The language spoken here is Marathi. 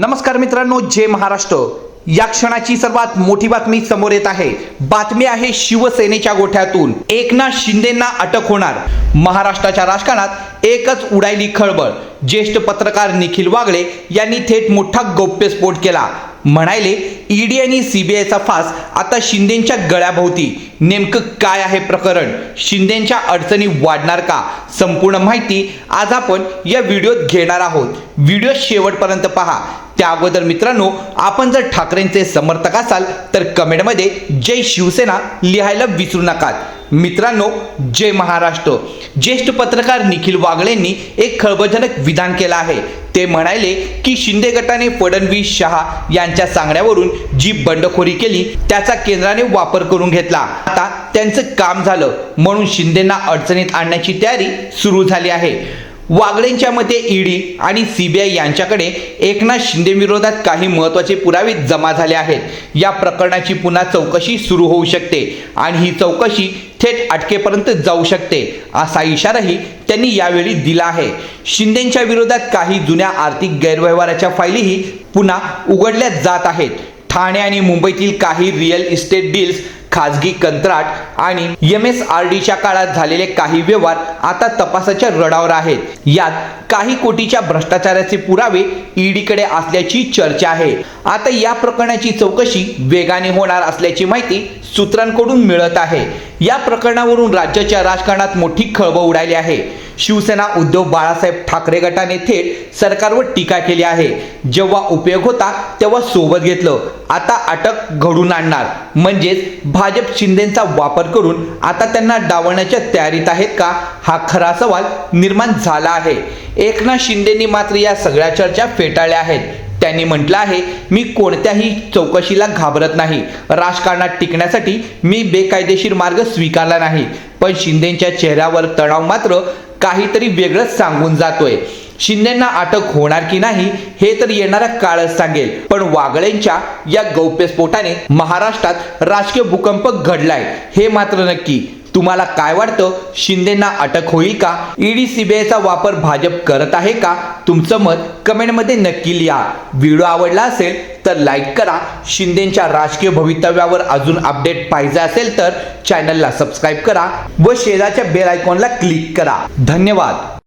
नमस्कार मित्रांनो, जय महाराष्ट्र। या क्षणाची सर्वात मोठी बातमी समोर येत आहे। बातमी आहे शिवसेनेच्या गोठ्यातून एकनाथ शिंदेंना अटक होणार। महाराष्ट्राच्या राजकारणात एकच उडायली खळबळ। ज्येष्ठ पत्रकार निखिल वागळे यांनी थेट मोठा गौप्यस्फोट केला। म्हणाले, ईडी आणि सीबीआयचा फास आता शिंदेंच्या गळ्याभोवती। नेमकं काय आहे प्रकरण? शिंदेंच्या अडचणी वाढणार का? संपूर्ण माहिती आज आपण या व्हिडिओत घेणार आहोत। व्हिडिओ शेवटपर्यंत पहा। त्या अगोदर मित्रांनो, आपण जर ठाकरेंचे समर्थक असाल तर कमेंटमध्ये जय शिवसेना लिहायला विसरू नका। मित्रांनो, जय महाराष्ट्र। ज्येष्ठ पत्रकार निखिल वागळेंनी एक खळबळजनक विधान केलं आहे। ते म्हणाले की शिंदे गटाने फडणवीस शहा यांच्या सांगण्यावरून जी बंडखोरी केली त्याचा केंद्राने वापर करून घेतला। आता त्यांचं काम झालं म्हणून शिंदेंना अडचणीत आणण्याची तयारी सुरू झाली आहे। वागळेंच्या मते ईडी आणि सीबीआय यांच्याकडे एकनाथ शिंदे विरोधात काही महत्त्वाचे पुरावे जमा झाले आहेत। या प्रकरणाची पुन्हा चौकशी सुरू होऊ शकते आणि ही चौकशी थेट अटकेपर्यंत जाऊ शकते, असा इशाराही त्यांनी यावेळी दिला आहे। शिंदेंच्या विरोधात काही जुन्या आर्थिक गैरव्यवहाराच्या फायलीही पुन्हा उघडल्या जात आहेत। ठाणे आणि मुंबईतील काही रिअल इस्टेट डील्स, खाजगी कंत्राट आणि MSRDच्या काळात झालेले काही व्यवहार आता तपासाच्या रडावर आहेत। यात काही कोटीच्या भ्रष्टाचाराचे पुरावे ईडीकडे असल्याची चर्चा आहे। आता या प्रकरणाची चौकशी वेगाने होणार असल्याची माहिती सूत्रांकडून मिळत आहे। या प्रकरणावरून राज्याच्या राजकारणात मोठी खळबळ उडाली आहे। शिवसेना उद्धव बाळासाहेब ठाकरे गटाने थेट सरकारवर टीका केली आहे। जेव्हा उपयोग होता तेव्हा सोबत घेतलं, आता अटक घडून आणणार। म्हणजेच भाजप शिंदेंचा वापर करून आता त्यांना डावलण्याच्या तयारीत आहेत का, हा खरा सवाल निर्माण झाला आहे। एकनाथ शिंदेंनी मात्र या सगळ्या चर्चा फेटाळल्या आहेत। त्यांनी म्हटलं आहे, मी कोणत्याही चौकशीला घाबरत नाही। राजकारणात टिकण्यासाठी मी बेकायदेशीर मार्ग स्वीकारला नाही। पण शिंदेंच्या चेहऱ्यावर तणाव मात्र काहीतरी वेगळंच सांगून जातोय। शिंदेंना अटक होणार की नाही हे तर येणारा काळच सांगेल। पण वागळेंच्या या गौप्यस्फोटाने महाराष्ट्रात राजकीय भूकंप घडलाय हे मात्र नक्की। तुम्हाला काय वाटतं? शिंदेंना अटक होईल का? ईडी सीबीआयचा वापर भाजप करत आहे का? तुमचं मत कमेंटमध्ये नक्की लिहा। व्हिडिओ आवडला असेल तर लाईक करा। शिंदेंच्या राजकीय भवितव्यावर अजून अपडेट पाहिजे असेल तर चॅनलला सबस्क्राईब करा व शेजारच्या बेल आयकॉनला क्लिक करा। धन्यवाद।